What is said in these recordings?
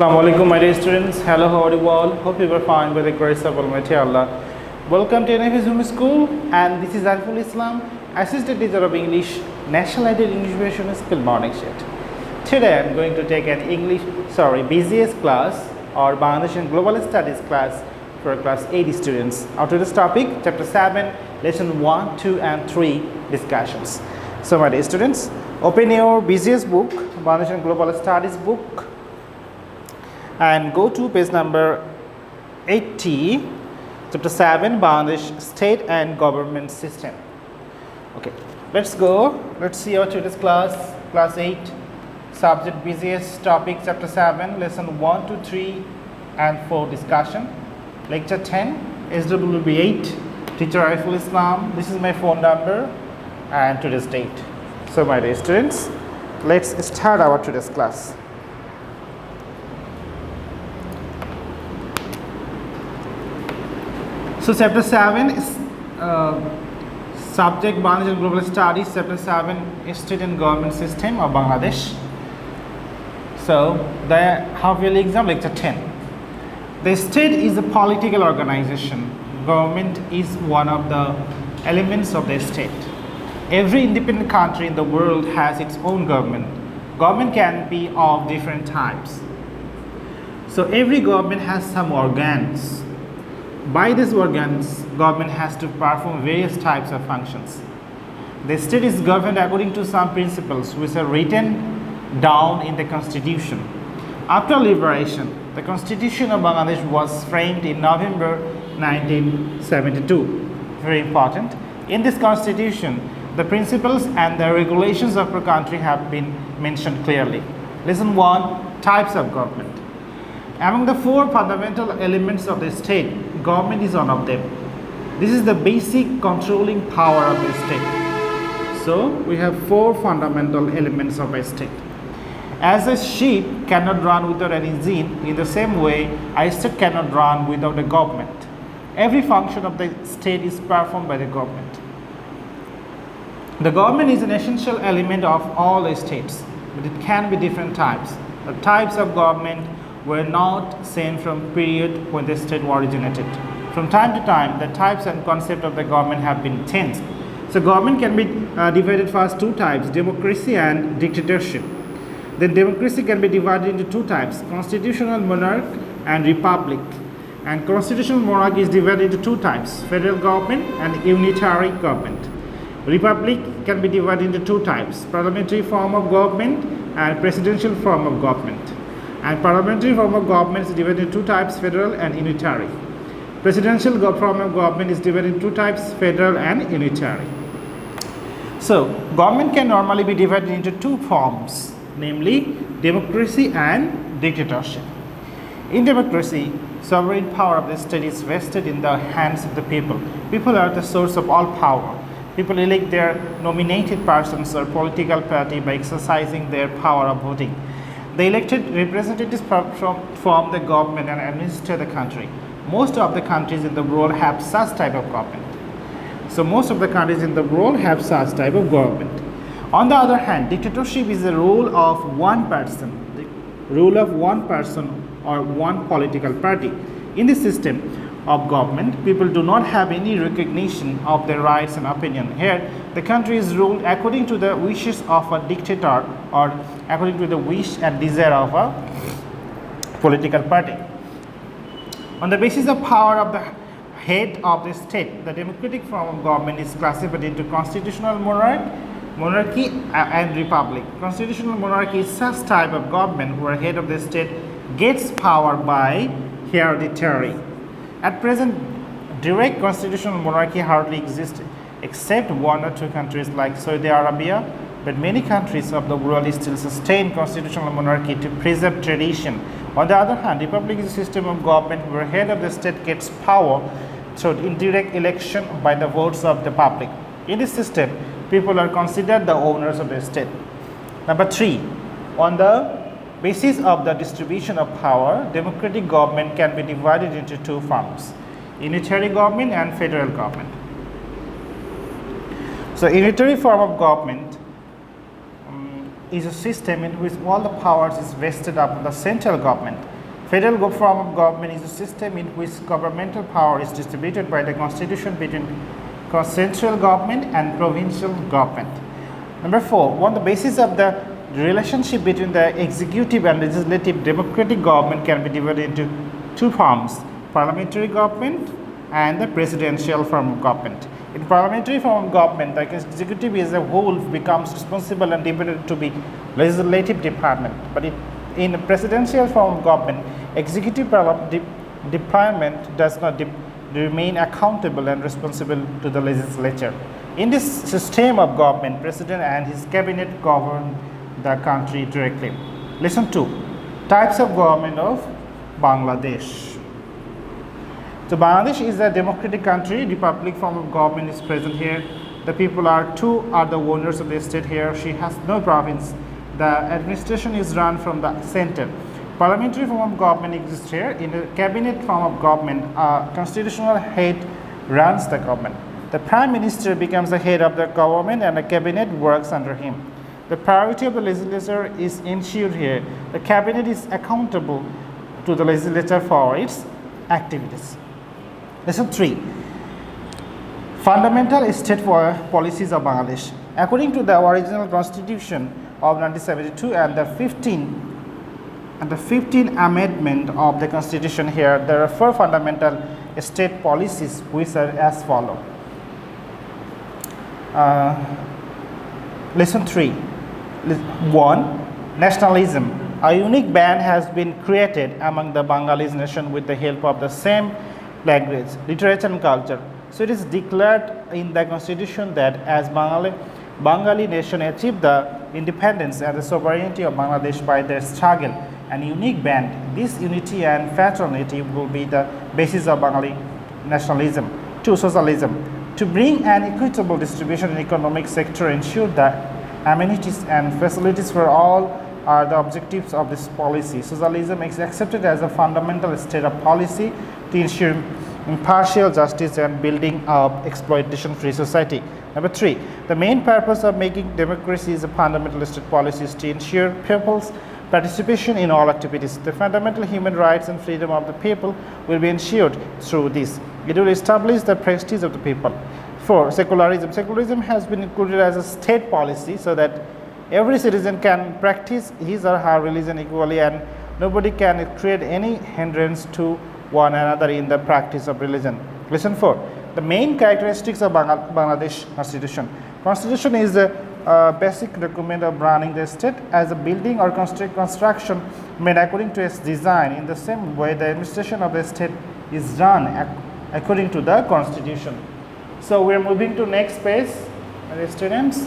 Assalamu alaikum, my dear students. Hello, how are you all? Hope you are fine by the grace of Almighty Allah. Welcome to NFS Home School, and this is Ariful Islam, Assistant Teacher of English, National Ideal English Version School Morning Shift. Today I am going to take an BGS class or Bangladesh and Global Studies class for class 8 students. Our today's topic, Chapter 7, Lesson 1, 2 and 3 discussions. So my dear students, open your BGS book, Bangladesh and Global Studies book, and go to page number 80, chapter 7, Bangladesh State and Government System. Okay, let's go. Let's see our today's class, class 8, subject BGS, topic chapter 7, lesson 1 to 3 and 4 discussion. Lecture 10, SWB 8, teacher Ariful Islam. This is my phone number and today's date. So my dear students, let's start our today's class. So chapter 7 is subject Bangladesh and Global Studies, chapter 7 State and Government System of Bangladesh. So the half yearly exam, lecture 10. The state is a political organization. Government is one of the elements of the state. Every independent country in the world has its own government. Government can be of different types. So every government has some organs. By these organs, government has to perform various types of functions. The state is governed according to some principles which are written down in the constitution. After liberation, the constitution of Bangladesh was framed in November 1972. Very important. In this constitution, the principles and the regulations of our country have been mentioned clearly. Lesson 1, types of government. Among the four fundamental elements of the state, government is one of them. This is the basic controlling power of the state. So we have four fundamental elements of a state. As a ship cannot run without an engine, in the same way, a state cannot run without a government. Every function of the state is performed by the government. The government is an essential element of all the states, but it can be different types. The types of government were not same from period when the state originated. From time to time, the types and concept of the government have been changed. So government can be divided first two types, democracy and dictatorship. Then democracy can be divided into two types, constitutional monarch and republic. And constitutional monarch is divided into two types, federal government and unitary government. Republic can be divided into two types, parliamentary form of government and presidential form of government. And parliamentary form of government is divided into two types, federal and unitary. Presidential form of government is divided into two types, federal and unitary. So government can normally be divided into two forms, namely democracy and dictatorship. In democracy, sovereign power of the state is vested in the hands of the people. People are the source of all power. People elect their nominated persons or political party by exercising their power of voting. The elected representatives form the government and administer the country. Most of the countries in the world have such type of government. So most of the countries in the world have such type of government. On the other hand, dictatorship is the rule of one person, or one political party. In this system of government, people do not have any recognition of their rights and opinion. Here, the country is ruled according to the wishes of a dictator or according to the wish and desire of a political party. On the basis of power of the head of the state, the democratic form of government is classified into constitutional monarchy and republic. Constitutional monarchy is such type of government where head of the state gets power by hereditary. At present, direct constitutional monarchy hardly exists except one or two countries like Saudi Arabia, but many countries of the world still sustain constitutional monarchy to preserve tradition. On the other hand, republic is a system of government where head of the state gets power through indirect election by the votes of the public. In this system, people are considered the owners of the state. Number 3, on the basis of the distribution of power, democratic government can be divided into two forms, unitary government and federal government. So unitary form of government is a system in which all the powers is vested upon the central government. Federal form of government is a system in which governmental power is distributed by the constitution between central government and provincial government. Number 4, on the basis of the relationship between the executive and legislative, democratic government can be divided into two forms: parliamentary government and the presidential form of government. In parliamentary form of government, the executive as a whole becomes responsible and divided to be legislative department. But in the presidential form of government, executive department does not remain accountable and responsible to the legislature. In this system of government, president and his cabinet govern the country directly. Lesson 2, types of government of Bangladesh. So Bangladesh is a democratic country. Republic form of government is present here. The people are the owners of the state here. She has no province. The administration is run from the center. Parliamentary form of government exists here. In the cabinet form of government, a constitutional head runs the government. The prime minister becomes the head of the government and the cabinet works under him. The priority of the legislature is ensured here. The cabinet is accountable to the legislature for its activities. Lesson 3, fundamental state policies of Bangladesh. According to the original constitution of 1972 and the 15th amendment of the constitution here, there are 4 fundamental state policies which are as follows. Lesson 3, 1, nationalism. A unique band has been created among the Bengalis nation with the help of the same language, literature and culture. So it is declared in the constitution that as Bengali nation achieved the independence and the sovereignty of Bangladesh by their struggle and unique band, this unity and fraternity will be the basis of Bengali nationalism. 2, socialism. To bring an equitable distribution in economic sector, ensure that amenities and facilities for all are the objectives of this policy. Socialism is accepted as a fundamental state of policy to ensure impartial justice and building of exploitation-free society. Number 3, the main purpose of making democracy is a fundamental state policy is to ensure people's participation in all activities. The fundamental human rights and freedom of the people will be ensured through this. It will establish the prestige of the people. 4, secularism. Secularism has been included as a state policy so that every citizen can practice his or her religion equally and nobody can create any hindrance to one another in the practice of religion. Lesson 4, the main characteristics of Bangladesh Constitution. Constitution is a basic document of running the state as a building or construction made according to its design. In the same way, the administration of the state is done according to the constitution. So we are moving to next page, students.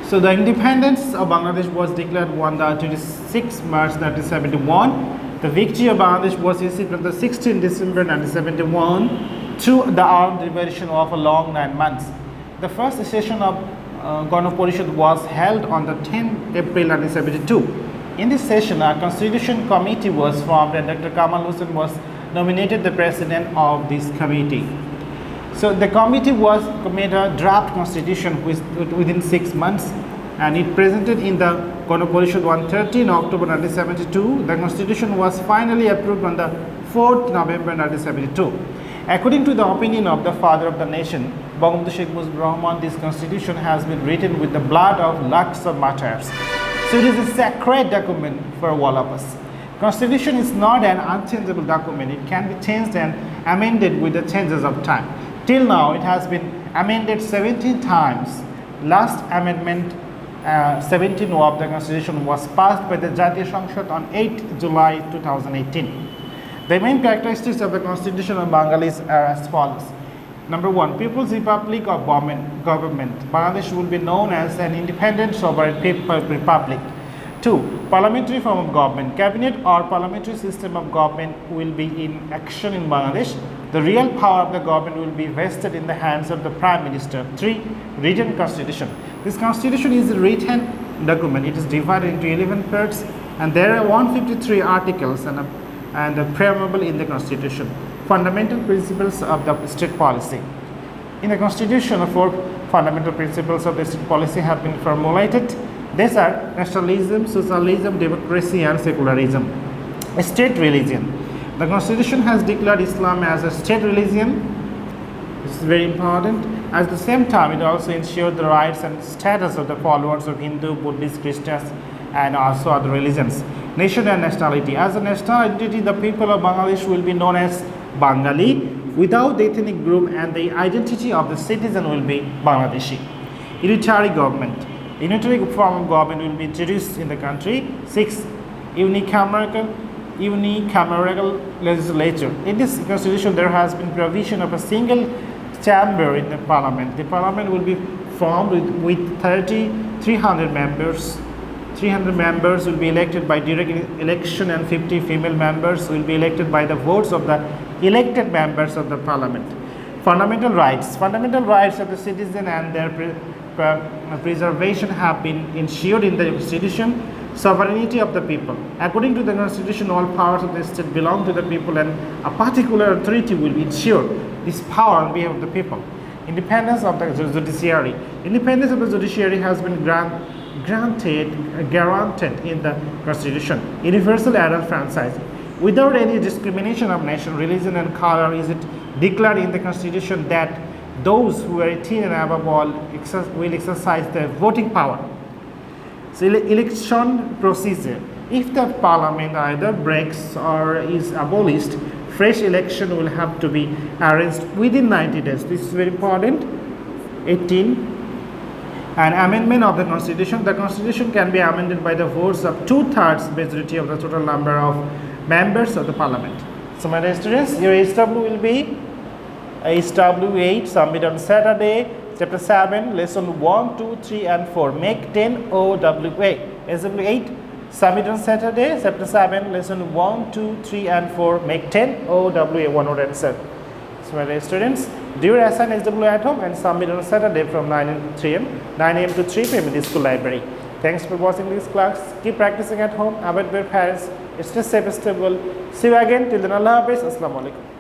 So the independence of Bangladesh was declared on the 26th March 1971. The victory of Bangladesh was achieved on the 16th December 1971 through the armed revolution of a long 9 months. The first session of Ganaparishad was held on the 10th April 1972. In this session, a constitution committee was formed and Dr. Kamal Hussain was nominated the president of this committee. So the committee made a draft constitution within 6 months and it presented in the Ganaparishad on 13 October 1972. The constitution was finally approved on the 4th November 1972. According to the opinion of the father of the nation, Bangabandhu Sheikh Mujibur Rahman, this constitution has been written with the blood of lakhs of martyrs. So it is a sacred document for all of us. Constitution is not an unchangeable document. It can be changed and amended with the changes of time. Till now, it has been amended 17 times. Last amendment 17 of the Constitution was passed by the Jatiya Samsad on 8 July 2018. The main characteristics of the Constitution of Bengalis are as follows. Number 1, People's Republic of Government. Bangladesh will be known as an independent sovereign republic. 2, Parliamentary form of government. Cabinet or parliamentary system of government will be in action in Bangladesh. The real power of the government will be vested in the hands of the Prime Minister. 3, Written Constitution. This Constitution is a written document. It is divided into 11 parts and there are 153 articles and a preamble in the Constitution. Fundamental principles of the state policy. In the Constitution, 4 fundamental principles of the state policy have been formulated. These are nationalism, socialism, democracy, and secularism. State religion. The Constitution has declared Islam as a state religion. This is very important. At the same time, it also ensured the rights and status of the followers of Hindu, Buddhist, Christians, and also other religions. Nation and nationality. As a national identity, the people of Bangladesh will be known as Bengali without the ethnic group, and the identity of the citizen will be Bangladeshi. Unitary government. Unitary form of government will be introduced in the country. 6. Unicameral legislature. In this constitution, there has been provision of a single chamber in the parliament. The parliament will be formed with 300 members. 300 members will be elected by direct election, and 50 female members will be elected by the votes of the elected members of the parliament. Fundamental rights. Fundamental rights of the citizen and their preservation have been ensured in the constitution. Sovereignty of the people. According to the constitution, all powers of the state belong to the people, and a particular authority will be ensured this power on behalf of the people. Independence of the judiciary. Independence of the judiciary has been guaranteed in the constitution. Universal adult franchise. Without any discrimination of nation, religion, and color, is it declared in the constitution that those who are 18 and above all will exercise their voting power. So election procedure. If the parliament either breaks or is abolished, fresh election will have to be arranged within 90 days. This is very important. 18. An amendment of the constitution. The constitution can be amended by the votes of 2/3 majority of the total number of members of the parliament. So my dear students, your HW will be HW8, submit on Saturday, Chapter 7, Lesson 1, 2, 3, and 4. Make 10 OWA. HW8, submit on Saturday, Chapter 7, Lesson 1, 2, 3, and 4. Make 10 OWA, 1 answer. So my dear students, do your assign HW at home and submit on Saturday from 9 a.m. to 3 p.m. in the school library. Thanks for watching this class. Keep practicing at home. Avoid your parents. Stay safe, stay well. See you again. Till then, Allah Hafiz. Assalamu alaikum.